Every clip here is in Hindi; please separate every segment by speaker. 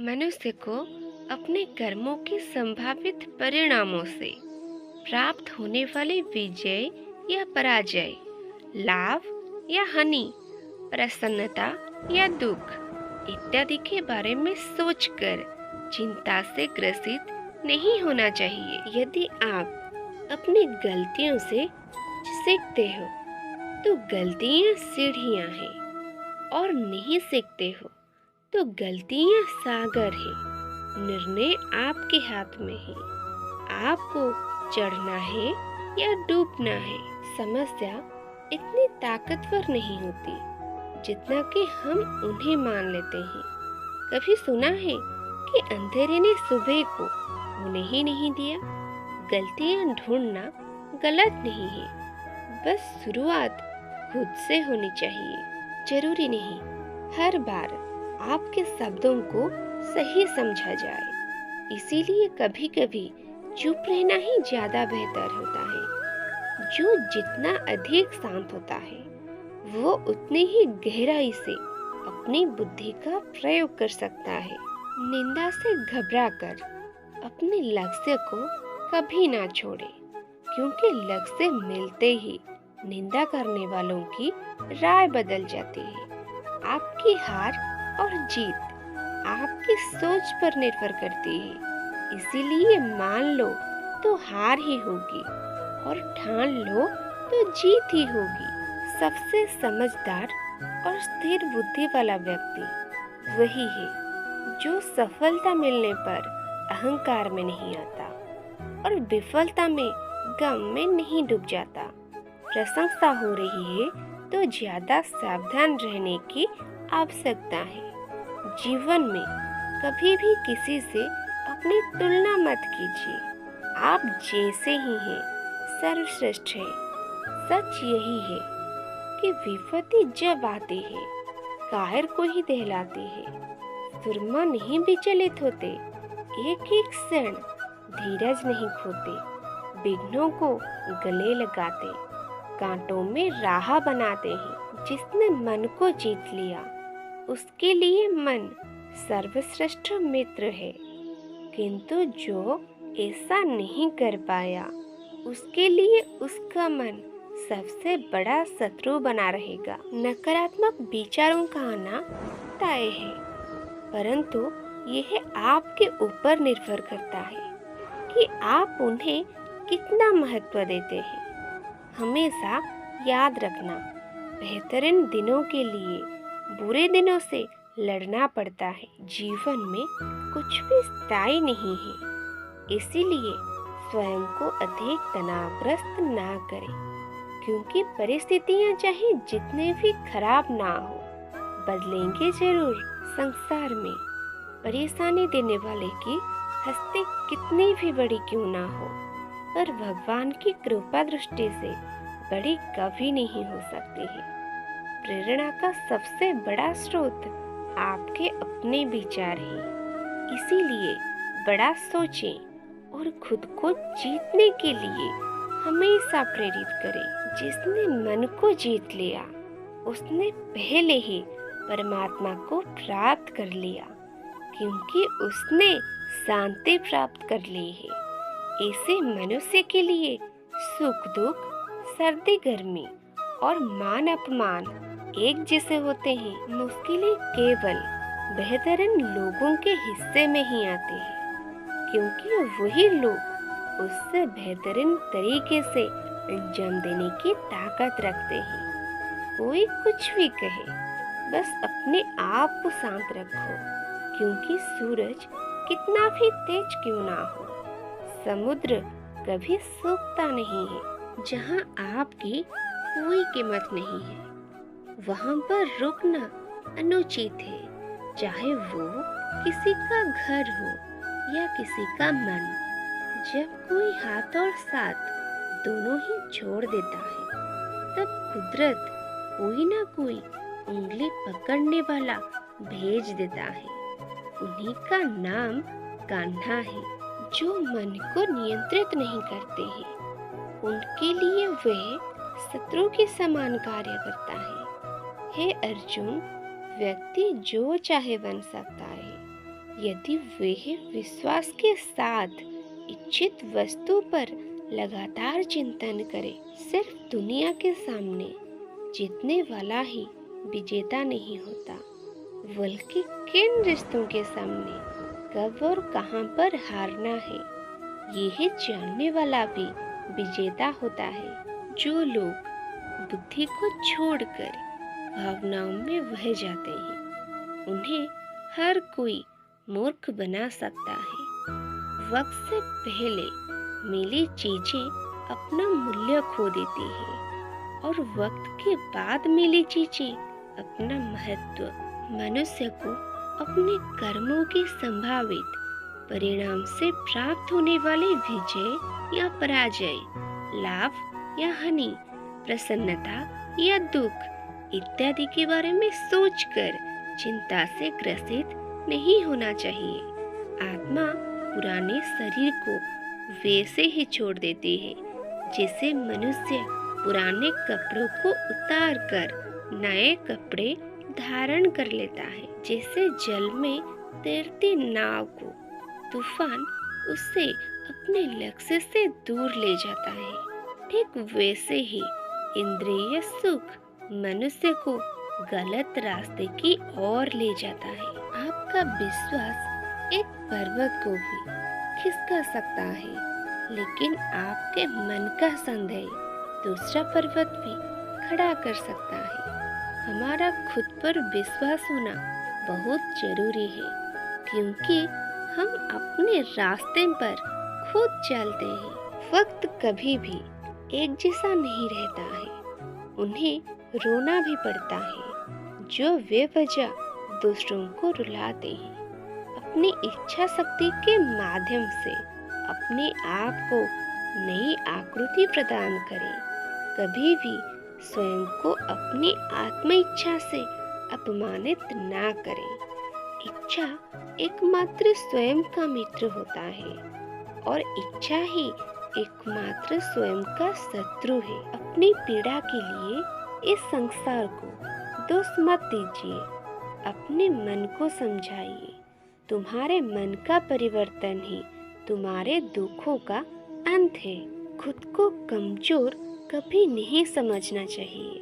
Speaker 1: मनुष्य को अपने कर्मों के संभावित परिणामों से प्राप्त होने वाले विजय या पराजय, लाभ या हानि, प्रसन्नता या दुख इत्यादि के बारे में सोचकर चिंता से ग्रसित नहीं होना चाहिए। यदि आप अपनी गलतियों से कुछ सीखते हो तो गलतियां सीढ़ियां हैं, और नहीं सीखते हो तो गलतियां सागर है। निर्णय आपके हाथ में है, आपको चढ़ना है या डूबना है। समस्या इतनी ताकतवर नहीं होती जितना कि हम उन्हें मान लेते हैं। कभी सुना है कि अंधेरे ने सुबह को होने ही नहीं दिया? गलतियां ढूंढना गलत नहीं है, बस शुरुआत खुद से होनी चाहिए। जरूरी नहीं हर बार आपके शब्दों को सही समझा जाए, इसीलिए कभी कभी चुप रहना ही ज्यादा बेहतर होता है। जो जितना अधिक शांत होता है वो उतनी ही गहराई से अपनी बुद्धि का प्रयोग कर सकता है। निंदा से घबराकर अपने लक्ष्य को कभी ना छोड़े, क्योंकि लक्ष्य मिलते ही निंदा करने वालों की राय बदल जाती है। आपकी हार और जीत आपकी सोच पर निर्भर करती है, इसीलिए मान लो तो हार ही होगी और ठान लो तो जीत ही होगी। सबसे समझदार और स्थिर बुद्धि वाला व्यक्ति वही है जो सफलता मिलने पर अहंकार में नहीं आता और विफलता में गम में नहीं डूब जाता। प्रशंसा हो रही है तो ज्यादा सावधान रहने की आवश्यकता है। जीवन में कभी भी किसी से अपनी तुलना मत कीजिए। आप जैसे ही हैं सर्वश्रेष्ठ है। सच यही है कि विपत्ति जब आती है कायर को ही दहलाती है। सुरमा नहीं विचलित होते, एक एक क्षण धीरज नहीं खोते, विघ्नों को गले लगाते, कांटों में राह बनाते हैं। जिसने मन को जीत लिया उसके लिए मन सर्वश्रेष्ठ मित्र है, किंतु जो ऐसा नहीं कर पाया उसके लिए उसका मन सबसे बड़ा शत्रु बना रहेगा। नकारात्मक विचारों का आना तय है, परंतु यह आपके ऊपर निर्भर करता है कि आप उन्हें कितना महत्व देते हैं। हमेशा याद रखना, बेहतरीन दिनों के लिए बुरे दिनों से लड़ना पड़ता है। जीवन में कुछ भी स्थायी नहीं है, इसीलिए स्वयं को अधिक तनावग्रस्त ना करें, क्योंकि परिस्थितियां चाहे जितने भी खराब ना हो बदलेंगे जरूर। संसार में परेशानी देने वाले की हस्ती कितनी भी बड़ी क्यों ना हो, पर भगवान की कृपा दृष्टि से बड़ी कभी नहीं हो सकती है। प्रेरणा का सबसे बड़ा स्रोत आपके अपने विचार हैं, इसीलिए बड़ा सोचें और खुद को जीतने के लिए हमेशा प्रेरित करें। जिसने मन को जीत लिया उसने पहले ही परमात्मा को प्राप्त कर लिया, क्योंकि उसने शांति प्राप्त कर ली है। ऐसे मनुष्य के लिए सुख दुख, सर्दी गर्मी और मान अपमान एक जैसे होते हैं। मुश्किलें केवल बेहतरीन लोगों के हिस्से में ही आती है, क्योंकि वही लोग उससे बेहतरीन तरीके से अंजाम देने की ताकत रखते हैं। कोई कुछ भी कहे, बस अपने आप को शांत रखो, क्योंकि सूरज कितना भी तेज क्यों ना हो, समुद्र कभी सूखता नहीं है। जहाँ आपकी कोई कीमत नहीं है वहाँ पर रुकना अनुचित है, चाहे वो किसी का घर हो या किसी का मन। जब कोई हाथ और साथ दोनों ही छोड़ देता है तब कुदरत कोई ना कोई उंगली पकड़ने वाला भेज देता है। उन्हीं का नाम कान्हा है। जो मन को नियंत्रित नहीं करते हैं उनके लिए वह शत्रु के समान कार्य करता है। हे अर्जुन, व्यक्ति जो चाहे बन सकता है, यदि वह विश्वास के साथ इच्छित वस्तु पर लगातार चिंतन करे। सिर्फ दुनिया के सामने जीतने वाला ही विजेता नहीं होता, बल्कि किन रिश्तों के सामने कब और कहां पर हारना है, यह जानने वाला भी विजेता होता है। जो लोग बुद्धि को छोड़कर भावनाओं में बह जाते हैं, उन्हें हर कोई मूर्ख बना सकता है। वक्त से पहले मिली चीजें अपना मूल्य खो देती हैं और वक्त के बाद मिली चीजें अपना महत्व। मनुष्य को अपने कर्मों की संभावित परिणाम से प्राप्त होने वाले विजय या पराजय, लाभ या हानि, प्रसन्नता या दुख इत्यादि के बारे में सोचकर चिंता से ग्रसित नहीं होना चाहिए। आत्मा पुराने शरीर को वैसे ही छोड़ देती है जैसे मनुष्य पुराने कपड़ों को उतार कर नए कपड़े धारण कर लेता है। जैसे जल में तैरती नाव को तूफान उससे अपने लक्ष्य से दूर ले जाता है, ठीक वैसे ही इंद्रिय सुख मनुष्य को गलत रास्ते की ओर ले जाता है। आपका विश्वास एक पर्वत को भी खिसका सकता है, लेकिन आपके मन का संदेह दूसरा पर्वत भी खड़ा कर सकता है। हमारा खुद पर विश्वास होना बहुत जरूरी है, क्योंकि हम अपने रास्ते पर खुद चलते हैं। वक्त कभी भी एक जैसा नहीं रहता है, उन्हें रोना भी पड़ता है जो बेवजह दूसरों को रुलाते हैं। अपनी इच्छा शक्ति के माध्यम से अपने आप को नई आकृति प्रदान करें। कभी भी स्वयं को अपनी आत्म इच्छा से अपमानित ना करें। इच्छा एकमात्र स्वयं का मित्र होता है और इच्छा ही एकमात्र स्वयं का शत्रु है। अपनी पीड़ा के लिए इस संसार को दोष मत दीजिए, अपने मन को समझाइए। तुम्हारे मन का परिवर्तन ही तुम्हारे दुखों का अंत है। खुद को कमजोर कभी नहीं समझना चाहिए।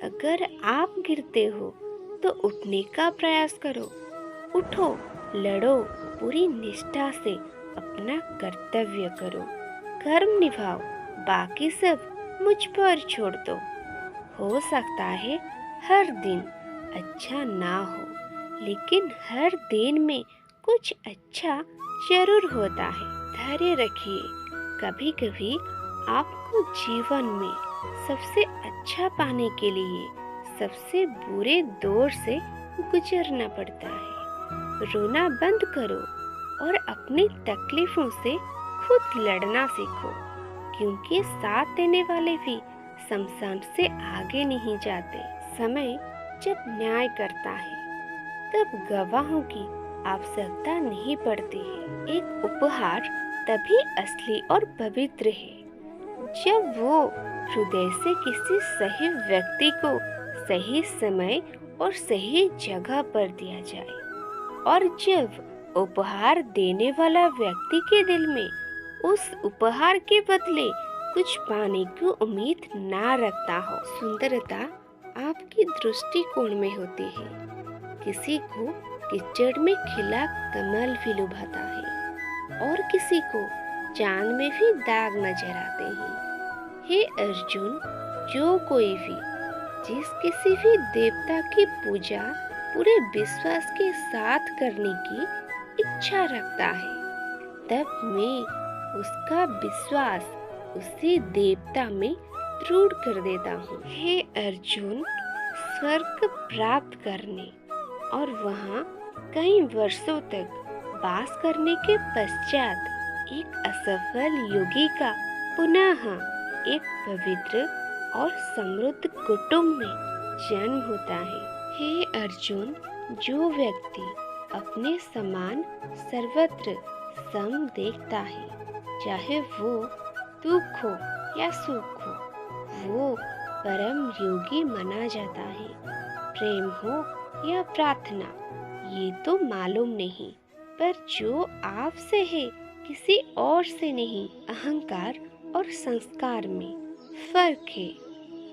Speaker 1: अगर आप गिरते हो तो उठने का प्रयास करो। उठो, लड़ो, पूरी निष्ठा से अपना कर्तव्य करो, कर्म निभाओ, बाकी सब मुझ पर छोड़ दो। हो सकता है हर दिन अच्छा ना हो, लेकिन हर दिन में कुछ अच्छा जरूर होता है। धैर्य रखिए। कभी कभी आपको जीवन में सबसे अच्छा पाने के लिए सबसे बुरे दौर से गुजरना पड़ता है। रोना बंद करो और अपनी तकलीफों से खुद लड़ना सीखो, क्योंकि साथ देने वाले भी शमशान से आगे नहीं जाते। समय जब न्याय करता है तब गवाहों की आवश्यकता नहीं पड़ती है। एक उपहार तभी असली और पवित्र है जब वो हृदय से किसी सही व्यक्ति को सही समय और सही जगह पर दिया जाए, और जब उपहार देने वाला व्यक्ति के दिल में उस उपहार के बदले कुछ पाने की उम्मीद ना रखता हो। सुंदरता आपकी दृष्टिकोण में होती है। किसी को कीचड़ में खिला कमल भी लुभाता है और किसी को चांद में भी दाग नजर आते हैं। हे अर्जुन, जो कोई भी जिस किसी भी देवता की पूजा पूरे विश्वास के साथ करने की इच्छा रखता है, तब मैं उसका विश्वास उसी देवता में दृढ़ कर देता हूँ। हे अर्जुन, स्वर्ग प्राप्त करने और वहाँ कई वर्षों तक वास करने के पश्चात एक असफल योगी का पुनः एक पवित्र और समृद्ध कुटुंब में जन्म होता है। हे अर्जुन, जो व्यक्ति अपने समान सर्वत्र सम देखता है, चाहे वो दुख हो या सुख हो, वो परम योगी माना जाता है। प्रेम हो या प्रार्थना, ये तो मालूम नहीं, पर जो आपसे है, किसी और से नहीं। अहंकार और संस्कार में फर्क है।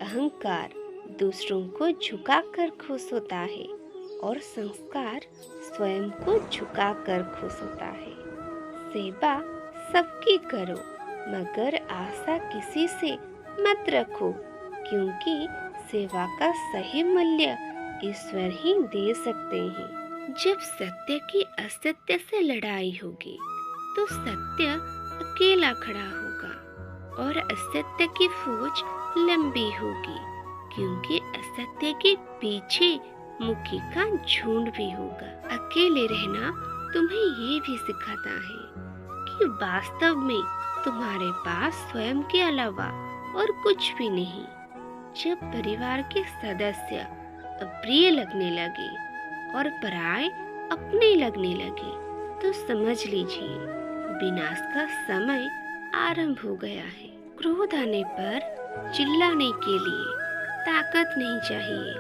Speaker 1: अहंकार दूसरों को झुकाकर खुश होता है और संस्कार स्वयं को झुकाकर खुश होता है। सेवा सबकी करो, मगर आशा किसी से मत रखो, क्योंकि सेवा का सही मूल्य ईश्वर ही दे सकते हैं। जब सत्य की असत्य से लड़ाई होगी, तो सत्य अकेला खड़ा होगा और असत्य की फौज लंबी होगी, क्योंकि असत्य के पीछे मुखी का झुंड भी होगा। अकेले रहना तुम्हें ये भी सिखाता है कि वास्तव में तुम्हारे पास स्वयं के अलावा और कुछ भी नहीं। जब परिवार के सदस्य अप्रिय लगने लगे और पराये अपने लगने लगे, तो समझ लीजिए विनाश का समय आरंभ हो गया है। क्रोध आने पर चिल्लाने के लिए ताकत नहीं चाहिए,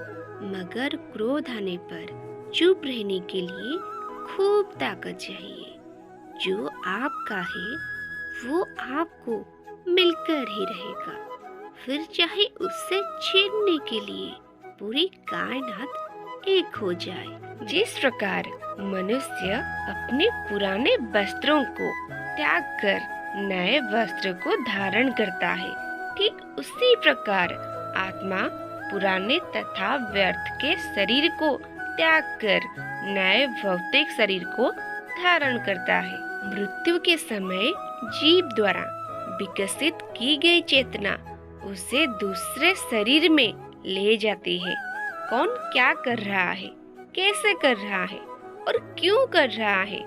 Speaker 1: मगर क्रोध आने पर चुप रहने के लिए खूब ताकत चाहिए। जो आपका है वो आपको मिलकर ही रहेगा, फिर चाहे उससे छीनने के लिए पूरी कायनात एक हो जाए। जिस प्रकार मनुष्य अपने पुराने वस्त्रों को त्याग कर नए वस्त्र को धारण करता है, ठीक उसी प्रकार आत्मा पुराने तथा व्यर्थ के शरीर को त्याग कर नए भौतिक शरीर को धारण करता है। मृत्यु के समय जीव द्वारा विकसित की गई चेतना उसे दूसरे शरीर में ले जाती है। कौन क्या कर रहा है, कैसे कर रहा है और क्यों कर रहा है,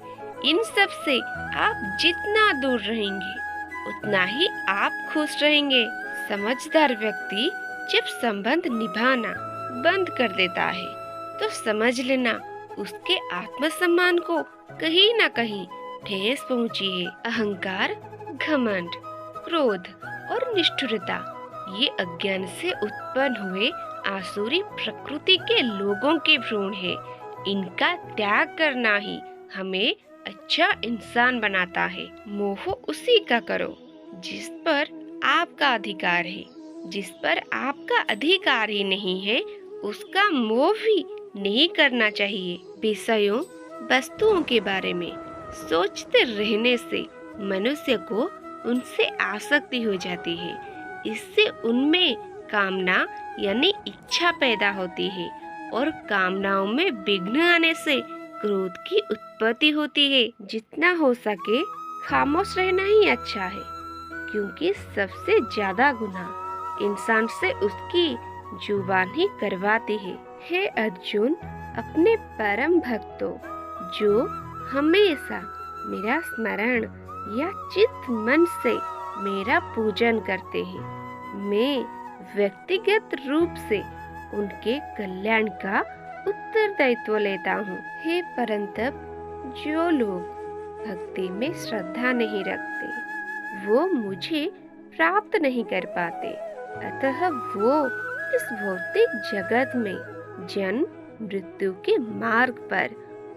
Speaker 1: इन सब से आप जितना दूर रहेंगे उतना ही आप खुश रहेंगे। समझदार व्यक्ति जब संबंध निभाना बंद कर देता है, तो समझ लेना उसके आत्मसम्मान को कहीं न कहीं ठेस पहुंची है। अहंकार, घमंड, क्रोध और निष्ठुरता ये अज्ञान से उत्पन्न हुए आसुरी प्रकृति के लोगों के भ्रूण है। इनका त्याग करना ही हमें अच्छा इंसान बनाता है। मोह उसी का करो जिस पर आपका अधिकार है। जिस पर आपका अधिकार ही नहीं है, उसका मोह भी नहीं करना चाहिए। विषयों, वस्तुओं के बारे में सोचते रहने से मनुष्य को उनसे आसक्ति हो जाती है। इससे उनमें कामना यानी इच्छा पैदा होती है और कामनाओं में विघ्न आने से क्रोध की उत्पत्ति होती है। जितना हो सके खामोश रहना ही अच्छा है, क्योंकि सबसे ज्यादा गुनाह इंसान से उसकी जुबान ही करवाती है। हे अर्जुन, अपने परम भक्तों जो हमेशा मेरा स्मरण या चित्त मन से मेरा पूजन करते हैं, मैं व्यक्तिगत रूप से उनके कल्याण का उत्तरदायित्व लेता हूँ। हे परंतप, जो लोग भक्ति में श्रद्धा नहीं रखते, वो मुझे प्राप्त नहीं कर पाते। अतः वो इस भौतिक जगत में जन्म मृत्यु के मार्ग पर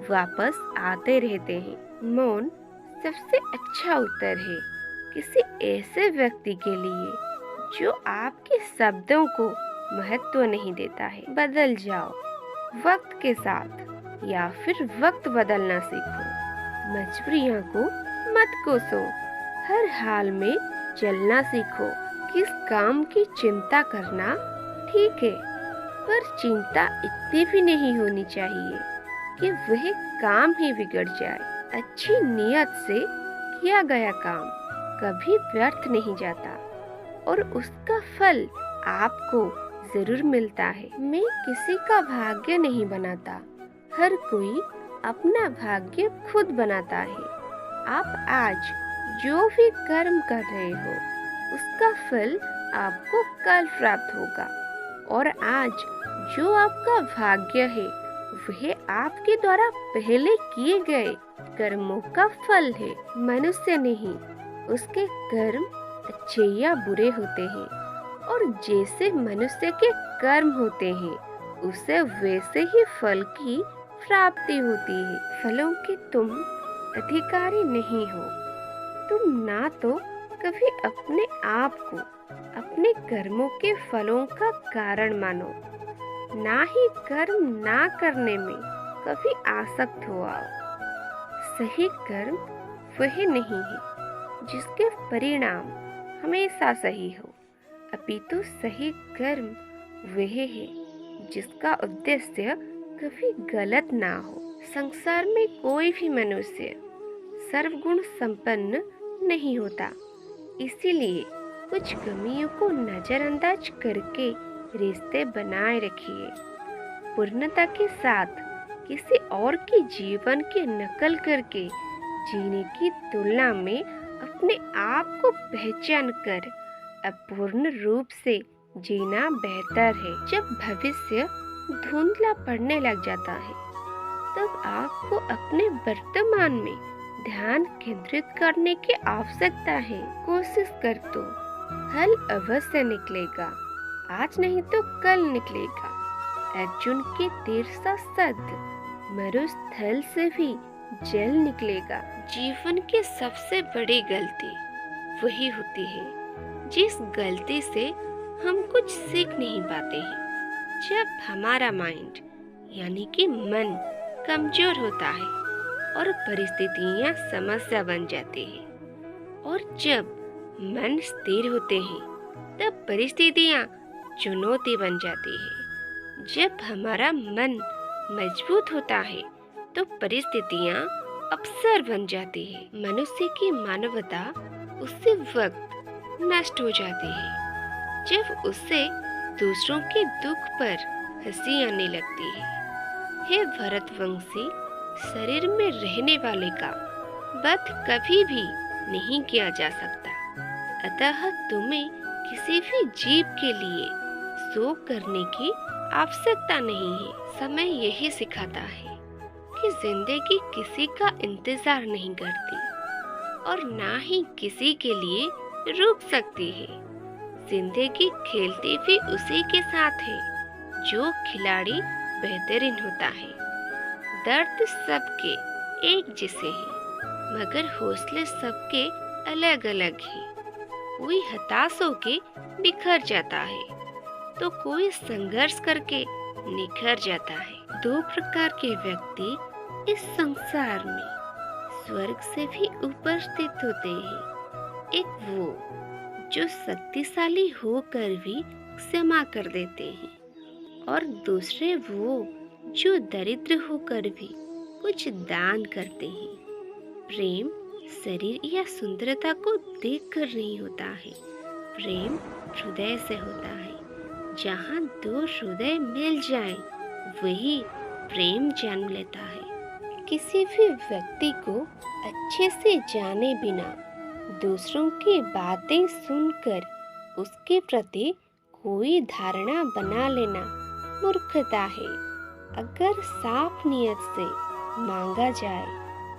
Speaker 1: वापस आते रहते हैं। मौन सबसे अच्छा उत्तर है किसी ऐसे व्यक्ति के लिए जो आपके शब्दों को महत्व नहीं देता है। बदल जाओ वक्त के साथ, या फिर वक्त बदलना सीखो। मजबूरियों को मत कोसो, हर हाल में चलना सीखो। किस काम की चिंता करना ठीक है, पर चिंता इतनी भी नहीं होनी चाहिए कि वह काम ही बिगड़ जाए। अच्छी नियत से किया गया काम कभी व्यर्थ नहीं जाता और उसका फल आपको जरूर मिलता है। मैं किसी का भाग्य नहीं बनाता, हर कोई अपना भाग्य खुद बनाता है। आप आज जो भी कर्म कर रहे हो, उसका फल आपको कल प्राप्त होगा, और आज जो आपका भाग्य है वह आपके द्वारा पहले किए गए कर्मों का फल है। मनुष्य नहीं, उसके कर्म अच्छे या बुरे होते हैं, और जैसे मनुष्य के कर्म होते हैं उसे वैसे ही फल की प्राप्ति होती है। फलों की तुम अधिकारी नहीं हो। तुम ना तो कभी अपने आप को अपने कर्मों के फलों का कारण मानो, ना ही कर्म ना करने में कभी आसक्त हो आओ। सही कर्म वह नहीं है जिसके परिणाम हमेशा सही हो, अपितु सही कर्म वह है जिसका उद्देश्य कभी गलत ना हो। संसार में कोई भी मनुष्य सर्वगुण संपन्न नहीं होता, इसीलिए कुछ कमियों को नजरअंदाज करके रिश्ते बनाए रखिए। पूर्णता के साथ किसी और के जीवन की नकल करके जीने की तुलना में अपने आप को पहचान कर अपूर्ण रूप से जीना बेहतर है। जब भविष्य धुंधला पड़ने लग जाता है, तब आपको अपने वर्तमान में ध्यान केंद्रित करने की आवश्यकता है। कोशिश कर तो हल अवश्य निकलेगा, आज नहीं तो कल निकलेगा। अर्जुन के तीर सा सत्य मरुस्थल से भी जल निकलेगा। जीवन की सबसे बड़ी गलती वही होती है जिस गलती से हम कुछ सीख नहीं पाते हैं। जब हमारा माइंड यानी कि मन कमजोर होता है और परिस्थितियां समस्या बन जाती है, और जब मन स्थिर होते हैं तब परिस्थितियां चुनौती बन जाती है। जब हमारा मन मजबूत होता है तो परिस्थितियां अवसर बन जाती है। मनुष्य की मानवता उसी वक्त नष्ट हो जाती है जब उससे दूसरों के दुख पर हंसी आने लगती है। हे भरतवंशी, शरीर में रहने वाले का वध कभी भी नहीं किया जा सकता, अतः तुम्हें किसी भी जीव के लिए शोक करने की आवश्यकता नहीं है। समय यही सिखाता है कि जिंदगी किसी का इंतजार नहीं करती और ना ही किसी के लिए रुक सकती है। जिंदगी खेलती भी उसी के साथ है जो खिलाड़ी बेहतरीन होता है। दर्द सबके एक जैसे हैं, मगर हौसले सबके अलग अलग हैं। कोई हताश होके बिखर जाता है तो कोई संघर्ष करके निखर जाता है। दो प्रकार के व्यक्ति इस संसार में स्वर्ग से भी ऊपर स्थित होते हैं। एक वो जो शक्तिशाली होकर भी क्षमा कर देते हैं, और दूसरे वो जो दरिद्र होकर भी कुछ दान करते हैं। प्रेम शरीर या सुंदरता को देखकर नहीं होता है, प्रेम हृदय से होता है। जहाँ दो हृदय मिल जाएं, वही प्रेम जन्म लेता है। किसी भी व्यक्ति को अच्छे से जाने बिना दूसरों की बातें सुनकर उसके प्रति कोई धारणा बना लेना मूर्खता है। अगर साफ नियत से मांगा जाए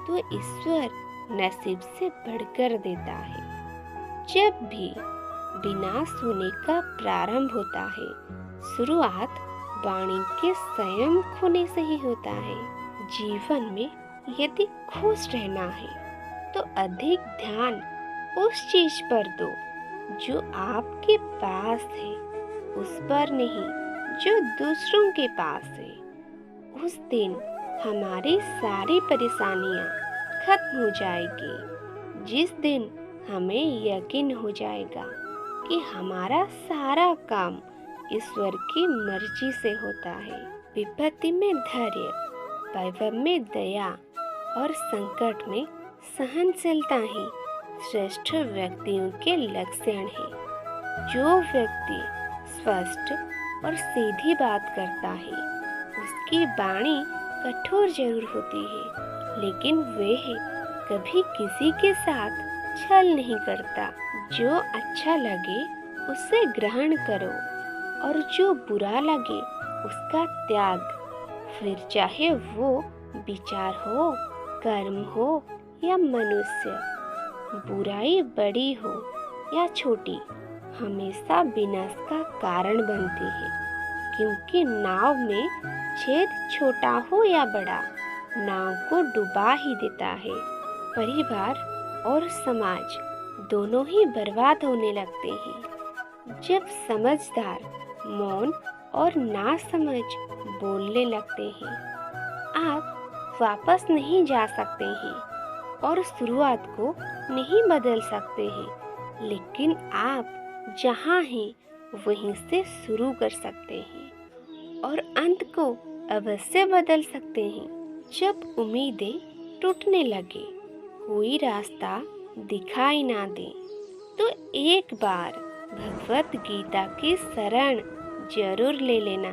Speaker 1: तो ईश्वर नसीब से बढ़कर देता है। जब भी बिना सुने का प्रारंभ होता है, शुरुआत वाणी के संयम खोने से ही होता है। जीवन में यदि खुश रहना है तो अधिक ध्यान उस चीज पर दो जो आपके पास है, उस पर नहीं जो दूसरों के पास है। उस दिन हमारी सारी परेशानियां खत्म हो जाएगी, जिस दिन हमें यकीन हो जाएगा कि हमारा सारा काम ईश्वर की मर्जी से होता है। विपत्ति में धैर्य, वैभव में दया और संकट में सहनशीलता ही श्रेष्ठ व्यक्तियों के लक्षण है। जो व्यक्ति स्पष्ट और सीधी बात करता है, उसकी वाणी कठोर जरूर होती है, लेकिन वह कभी किसी के साथ छल नहीं करता। जो अच्छा लगे उसे ग्रहण करो और जो बुरा लगे उसका त्याग। फिर चाहे वो विचार हो, कर्म हो या मनुष्य, बुराई बड़ी हो या छोटी, हमेशा विनाश का कारण बनती है। क्योंकि नाव में छेद छोटा हो या बड़ा, नाव को डुबा ही देता है। परिवार और समाज दोनों ही बर्बाद होने लगते हैं। जब समझदार मौन और नासमझ बोलने लगते हैं, आप वापस नहीं जा सकते हैं और शुरुआत को नहीं बदल सकते हैं, लेकिन आप जहाँ हैं वहीं से शुरू कर सकते हैं और अंत को अवश्य बदल सकते हैं। जब उम्मीदें टूटने लगे, कोई रास्ता दिखाई ना दे, तो एक बार भगवत गीता की शरण जरूर ले लेना।